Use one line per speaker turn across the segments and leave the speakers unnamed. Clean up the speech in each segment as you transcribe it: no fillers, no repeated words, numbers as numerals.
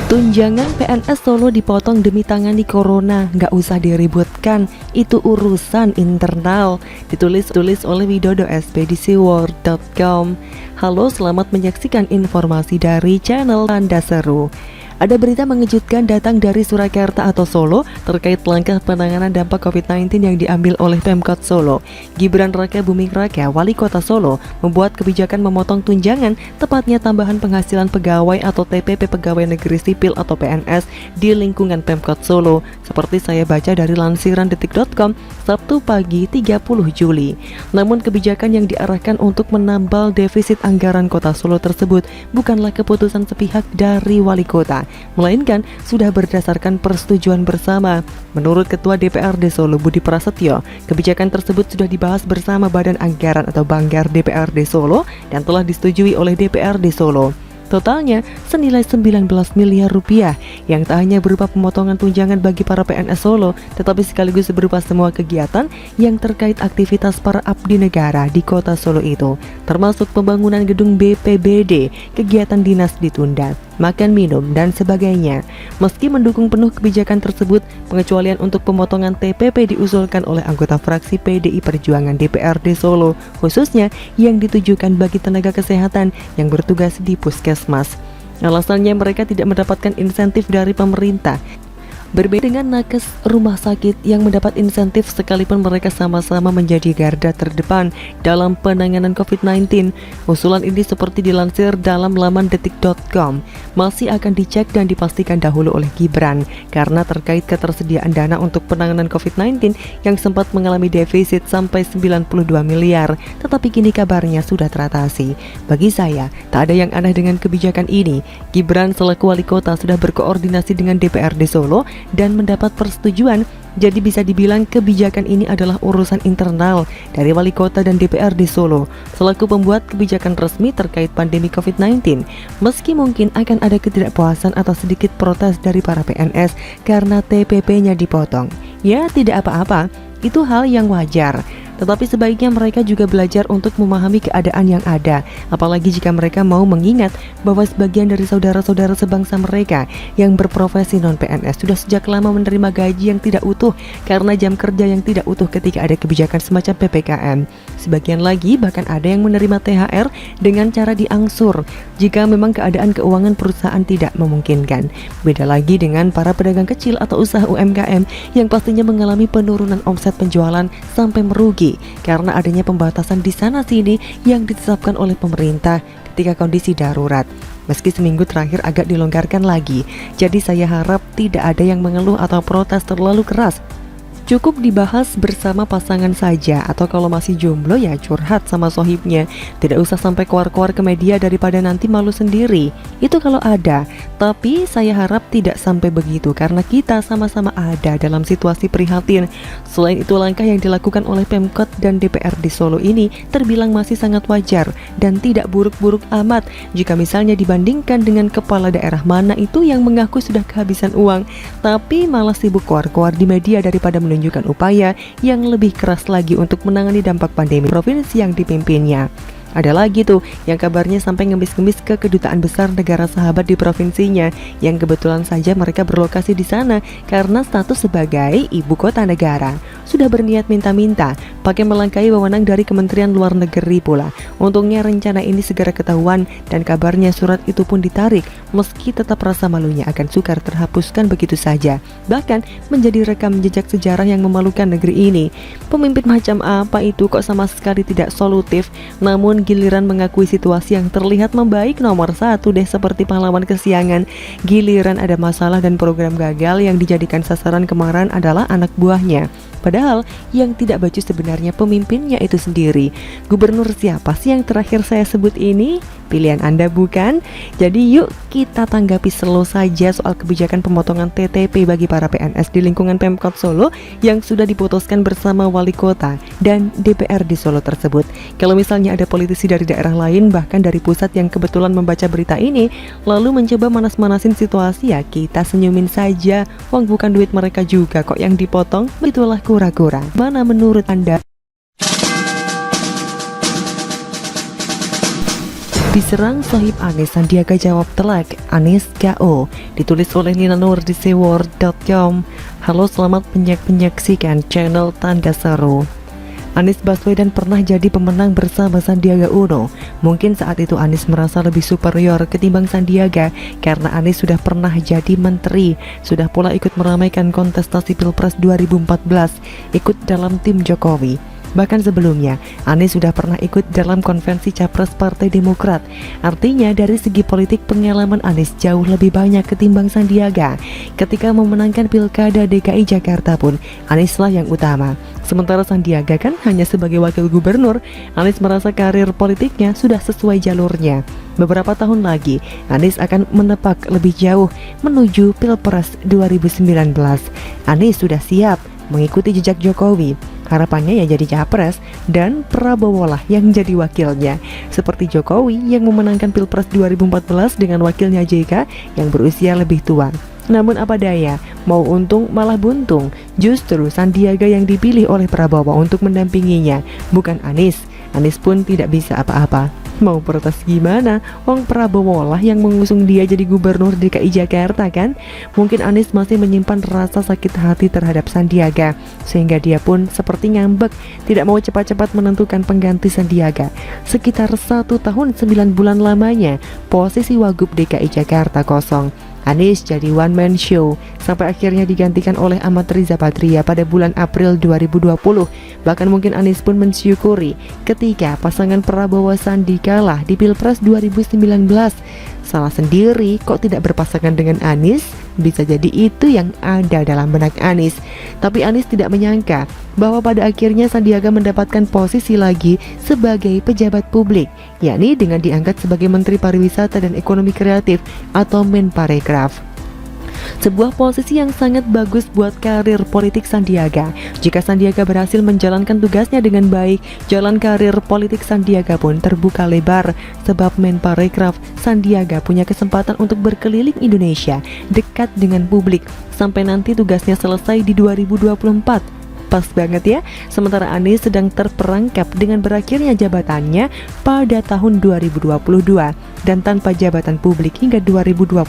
Tunjangan PNS Solo dipotong demi tangani corona, nggak usah diributkan, itu urusan internal. Ditulis oleh Widodo Ekspedisiworld.com. Halo, selamat menyaksikan informasi dari channel Tanda Seru. Ada berita mengejutkan datang dari Surakarta atau Solo terkait langkah penanganan dampak COVID-19 yang diambil oleh Pemkot Solo. Gibran Raka Buming Raka, Wali Kota Solo, membuat kebijakan memotong tunjangan, tepatnya tambahan penghasilan pegawai atau TPP Pegawai Negeri Sipil atau PNS di lingkungan Pemkot Solo. Seperti saya baca dari lansiran detik.com, Sabtu pagi 30 Juli. Namun kebijakan yang diarahkan untuk menambal defisit anggaran Kota Solo tersebut bukanlah keputusan sepihak dari Wali Kota, melainkan sudah berdasarkan persetujuan bersama. Menurut Ketua DPRD Solo Budi Prasetyo, kebijakan tersebut sudah dibahas bersama Badan Anggaran atau Banggar DPRD Solo dan telah disetujui oleh DPRD Solo. Totalnya senilai 19 miliar rupiah yang tak hanya berupa pemotongan tunjangan bagi para PNS Solo, tetapi sekaligus berupa semua kegiatan yang terkait aktivitas para abdi negara di kota Solo itu, termasuk pembangunan gedung BPBD, kegiatan dinas ditunda, makan minum, dan sebagainya. Meski mendukung penuh kebijakan tersebut, pengecualian untuk pemotongan TPP diusulkan oleh anggota fraksi PDI Perjuangan DPRD Solo, khususnya yang ditujukan bagi tenaga kesehatan yang bertugas di puskesmas. Alasannya mereka tidak mendapatkan insentif dari pemerintah. Berbeda dengan nakes rumah sakit yang mendapat insentif sekalipun mereka sama-sama menjadi garda terdepan dalam penanganan COVID-19. Usulan ini seperti dilansir dalam laman detik.com masih akan dicek dan dipastikan dahulu oleh Gibran karena terkait ketersediaan dana untuk penanganan COVID-19 yang sempat mengalami defisit sampai 92 miliar, tetapi kini kabarnya sudah teratasi. Bagi saya, tak ada yang aneh dengan kebijakan ini. Gibran selaku wali kota sudah berkoordinasi dengan DPRD Solo dan mendapat persetujuan, jadi bisa dibilang kebijakan ini adalah urusan internal dari Wali Kota dan DPRD Solo selaku pembuat kebijakan resmi terkait pandemi COVID-19. Meski mungkin akan ada ketidakpuasan atau sedikit protes dari para PNS karena TPP-nya dipotong, ya tidak apa-apa, itu hal yang wajar. Tetapi sebaiknya mereka juga belajar untuk memahami keadaan yang ada, apalagi jika mereka mau mengingat bahwa sebagian dari saudara-saudara sebangsa mereka yang berprofesi non-PNS sudah sejak lama menerima gaji yang tidak utuh karena jam kerja yang tidak utuh ketika ada kebijakan semacam PPKM. Sebagian lagi bahkan ada yang menerima THR dengan cara diangsur jika memang keadaan keuangan perusahaan tidak memungkinkan. Beda lagi dengan para pedagang kecil atau usaha UMKM yang pastinya mengalami penurunan omset penjualan sampai merugi karena adanya pembatasan di sana-sini yang ditetapkan oleh pemerintah ketika kondisi darurat. Meski seminggu terakhir agak dilonggarkan lagi, jadi saya harap tidak ada yang mengeluh atau protes terlalu keras. Cukup dibahas bersama pasangan saja, atau kalau masih jomblo ya curhat sama sohibnya. Tidak usah sampai keluar-keluar ke media daripada nanti malu sendiri. Itu kalau ada, tapi saya harap tidak sampai begitu karena kita sama-sama ada dalam situasi prihatin. Selain itu, langkah yang dilakukan oleh Pemkot dan DPRD Solo ini terbilang masih sangat wajar dan tidak buruk-buruk amat jika misalnya dibandingkan dengan kepala daerah mana itu yang mengaku sudah kehabisan uang tapi malah sibuk keluar-keluar di media daripada menunjukkan upaya yang lebih keras lagi untuk menangani dampak pandemi provinsi yang dipimpinnya. Ada lagi tuh yang kabarnya sampai ngemis-ngemis ke kedutaan besar negara sahabat di provinsinya yang kebetulan saja mereka berlokasi di sana karena status sebagai ibu kota negara. Sudah berniat minta-minta pakai melangkahi wewenang dari Kementerian Luar Negeri pula. Untungnya rencana ini segera ketahuan dan kabarnya surat itu pun ditarik meski tetap rasa malunya akan sukar terhapuskan begitu saja. Bahkan menjadi rekam jejak sejarah yang memalukan negeri ini. Pemimpin macam apa itu kok sama sekali tidak solutif, namun giliran mengakui situasi yang terlihat membaik nomor satu deh seperti pahlawan kesiangan. Giliran ada masalah dan program gagal yang dijadikan sasaran kemarahan adalah anak buahnya. Padahal yang tidak baju sebenarnya pemimpinnya itu sendiri. Gubernur siapa sih yang terakhir saya sebut ini? Pilihan Anda bukan? Jadi yuk kita tanggapi slow saja soal kebijakan pemotongan TTP bagi para PNS di lingkungan Pemkot Solo yang sudah diputuskan bersama Wali Kota dan DPRD Solo tersebut. Kalau misalnya ada politisi dari daerah lain bahkan dari pusat yang kebetulan membaca berita ini lalu mencoba manas-manasin situasi, ya kita senyumin saja. Wong bukan duit mereka juga kok yang dipotong. Itulah kura-kura. Mana menurut Anda? Diserang sohib Anies, Sandiaga jawab telak, Anies KO. Ditulis oleh Nina Nur di seword.com. Halo, selamat menyaksikan channel Tanda Seru. Anies Baswedan pernah jadi pemenang bersama Sandiaga Uno. Mungkin saat itu Anies merasa lebih superior ketimbang Sandiaga karena Anies sudah pernah jadi menteri, sudah pula ikut meramaikan kontestasi Pilpres 2014, ikut dalam tim Jokowi. Bahkan sebelumnya, Anies sudah pernah ikut dalam konvensi Capres Partai Demokrat. Artinya dari segi politik pengalaman Anies jauh lebih banyak ketimbang Sandiaga. Ketika memenangkan Pilkada DKI Jakarta pun, Anieslah yang utama. Sementara Sandiaga kan hanya sebagai wakil gubernur. Anies merasa karir politiknya sudah sesuai jalurnya. Beberapa tahun lagi, Anies akan menepak lebih jauh menuju Pilpres 2019. Anies sudah siap mengikuti jejak Jokowi. Harapannya ya jadi capres dan Prabowo lah yang jadi wakilnya. Seperti Jokowi yang memenangkan Pilpres 2014 dengan wakilnya JK yang berusia lebih tua. Namun apa daya, mau untung malah buntung. Justru Sandiaga yang dipilih oleh Prabowo untuk mendampinginya, bukan Anies. Anies pun tidak bisa apa-apa. Mau protes gimana? Wong Prabowo lah yang mengusung dia jadi gubernur DKI Jakarta kan? Mungkin Anies masih menyimpan rasa sakit hati terhadap Sandiaga, sehingga dia pun seperti ngambek, tidak mau cepat-cepat menentukan pengganti Sandiaga. Sekitar 1 tahun 9 bulan lamanya, posisi Wagub DKI Jakarta kosong. Anies jadi one man show sampai akhirnya digantikan oleh Ahmad Riza Patria pada bulan April 2020. Bahkan mungkin Anies pun mensyukuri ketika pasangan Prabowo Sandi kalah di Pilpres 2019. Salah sendiri kok tidak berpasangan dengan Anies. Bisa jadi itu yang ada dalam benak Anies. Tapi Anies tidak menyangka bahwa pada akhirnya Sandiaga mendapatkan posisi lagi sebagai pejabat publik, yakni dengan diangkat sebagai Menteri Pariwisata dan Ekonomi Kreatif atau Menparekraf. Sebuah posisi yang sangat bagus buat karir politik Sandiaga. Jika Sandiaga berhasil menjalankan tugasnya dengan baik, jalan karir politik Sandiaga pun terbuka lebar. Sebab Menparekraf, Sandiaga punya kesempatan untuk berkeliling Indonesia, dekat dengan publik, sampai nanti tugasnya selesai di 2024. Pas banget ya, sementara Anies sedang terperangkap dengan berakhirnya jabatannya pada tahun 2022 dan tanpa jabatan publik hingga 2024.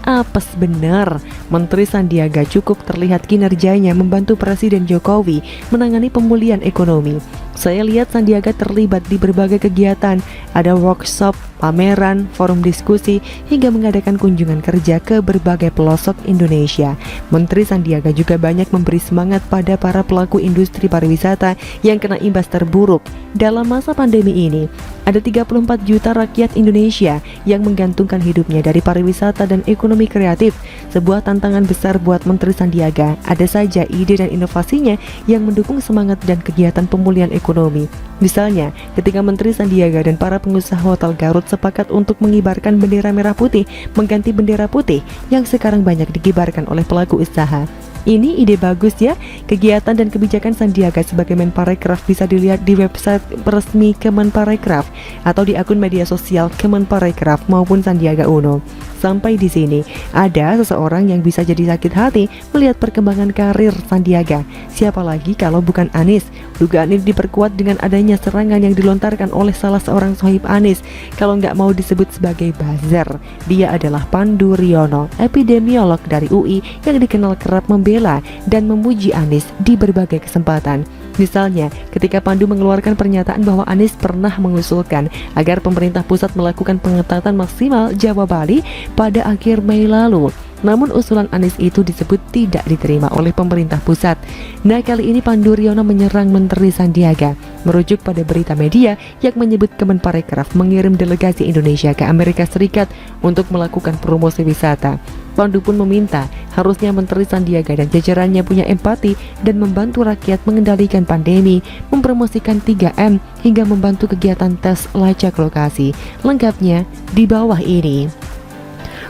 Apes benar, Menteri Sandiaga cukup terlihat kinerjanya membantu Presiden Jokowi menangani pemulihan ekonomi. Saya lihat Sandiaga terlibat di berbagai kegiatan, ada workshop, pameran, forum diskusi, hingga mengadakan kunjungan kerja ke berbagai pelosok Indonesia. Menteri Sandiaga juga banyak memberi semangat pada para pelaku industri pariwisata yang kena imbas terburuk dalam masa pandemi ini. Ada 34 juta rakyat Indonesia yang menggantungkan hidupnya dari pariwisata dan ekonomi kreatif. Sebuah tantangan besar buat Menteri Sandiaga. Ada saja ide dan inovasinya yang mendukung semangat dan kegiatan pemulihan ekonomi. Misalnya, ketika Menteri Sandiaga dan para pengusaha hotel Garut sepakat untuk mengibarkan bendera merah putih, mengganti bendera putih yang sekarang banyak dikibarkan oleh pelaku usaha. Ini ide bagus ya. Kegiatan dan kebijakan Sandiaga sebagai Menparekraf bisa dilihat di website resmi Kemenparekraf atau di akun media sosial Kemenparekraf maupun Sandiaga Uno. Sampai di sini, ada seseorang yang bisa jadi sakit hati melihat perkembangan karir Sandiaga. Siapa lagi kalau bukan Anies? Dugaan ini diperkuat dengan adanya serangan yang dilontarkan oleh salah seorang sohib Anies. Kalau nggak mau disebut sebagai buzzer, dia adalah Pandu Riono, epidemiolog dari UI yang dikenal kerap membela dan memuji Anies di berbagai kesempatan. Misalnya, ketika Pandu mengeluarkan pernyataan bahwa Anies pernah mengusulkan agar pemerintah pusat melakukan pengetatan maksimal Jawa Bali pada akhir Mei lalu. Namun usulan Anies itu disebut tidak diterima oleh pemerintah pusat. Nah, kali ini Pandu Riono menyerang Menteri Sandiaga, merujuk pada berita media yang menyebut Kemenparekraf mengirim delegasi Indonesia ke Amerika Serikat untuk melakukan promosi wisata. Pandu pun meminta harusnya Menteri Sandiaga dan jajarannya punya empati dan membantu rakyat mengendalikan pandemi, mempromosikan 3M hingga membantu kegiatan tes lacak lokasi. Lengkapnya di bawah ini.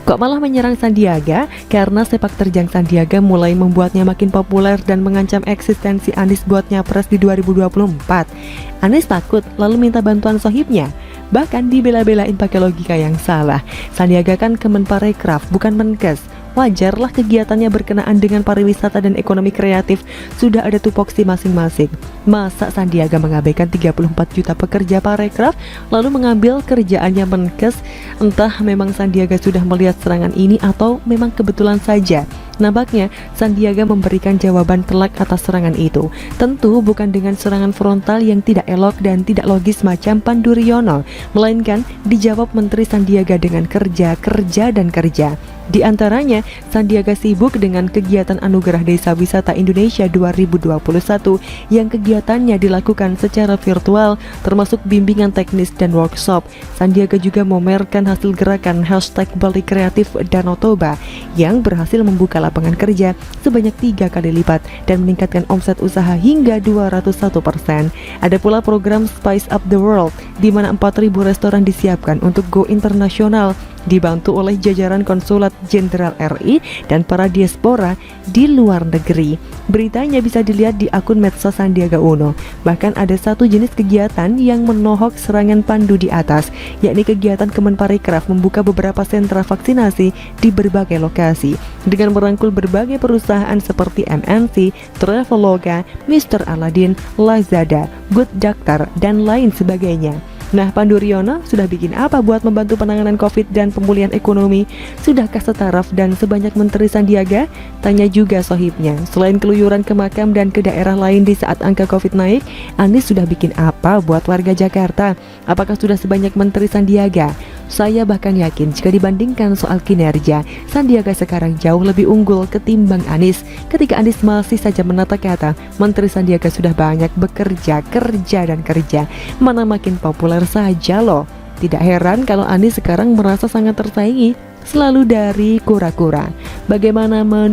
Kok malah menyerang Sandiaga? Karena sepak terjang Sandiaga mulai membuatnya makin populer dan mengancam eksistensi Anies buat nyapres di 2024. Anies takut lalu minta bantuan sohibnya. Bahkan dibela-belain pakai logika yang salah. Sandiaga kan Kemenparekraf bukan Menkes. wajarlah kegiatannya berkenaan dengan pariwisata dan ekonomi kreatif sudah ada tupoksi masing-masing. Masa Sandiaga mengabaikan 34 juta pekerja parekraf lalu mengambil kerjaannya Menkes? Entah memang Sandiaga sudah melihat serangan ini atau memang kebetulan saja. Nampaknya Sandiaga memberikan jawaban telak atas serangan itu. Tentu bukan dengan serangan frontal yang tidak elok dan tidak logis macam Pandu Riono, melainkan dijawab Menteri Sandiaga dengan kerja, kerja, dan kerja. Di antaranya, Sandiaga sibuk dengan kegiatan Anugerah Desa Wisata Indonesia 2021 yang kegiatannya dilakukan secara virtual, termasuk bimbingan teknis dan workshop. Sandiaga juga memamerkan hasil gerakan #Bali Kreatif Danau Toba yang berhasil membuka lapangan kerja sebanyak 3 kali lipat dan meningkatkan omset usaha hingga 201%. Ada pula program Spice Up the World, di mana 4.000 restoran disiapkan untuk go internasional, dibantu oleh jajaran Konsulat Jenderal RI dan para diaspora di luar negeri. Beritanya bisa dilihat di akun medsos Sandiaga Uno. Bahkan ada satu jenis kegiatan yang menohok serangan Pandu di atas, yakni kegiatan Kemenparekraf membuka beberapa sentra vaksinasi di berbagai lokasi dengan merangkul berbagai perusahaan seperti MNC, Traveloka, Mr. Aladin, Lazada, Good Doctor, dan lain sebagainya. Nah, Pandu Riono sudah bikin apa buat membantu penanganan COVID dan pemulihan ekonomi? Sudahkah setaraf dan sebanyak Menteri Sandiaga? Tanya juga sohibnya. Selain keluyuran ke makam dan ke daerah lain di saat angka COVID naik, Anies sudah bikin apa buat warga Jakarta? Apakah sudah sebanyak Menteri Sandiaga? Saya bahkan yakin jika dibandingkan soal kinerja, Sandiaga sekarang jauh lebih unggul ketimbang Anies. Ketika Anies masih saja menata kata, Menteri Sandiaga sudah banyak bekerja, kerja, dan kerja. Mana makin populer saja loh. Tidak heran kalau Anies sekarang merasa sangat tersaingi, selalu dari kura-kura. Bagaimana menurut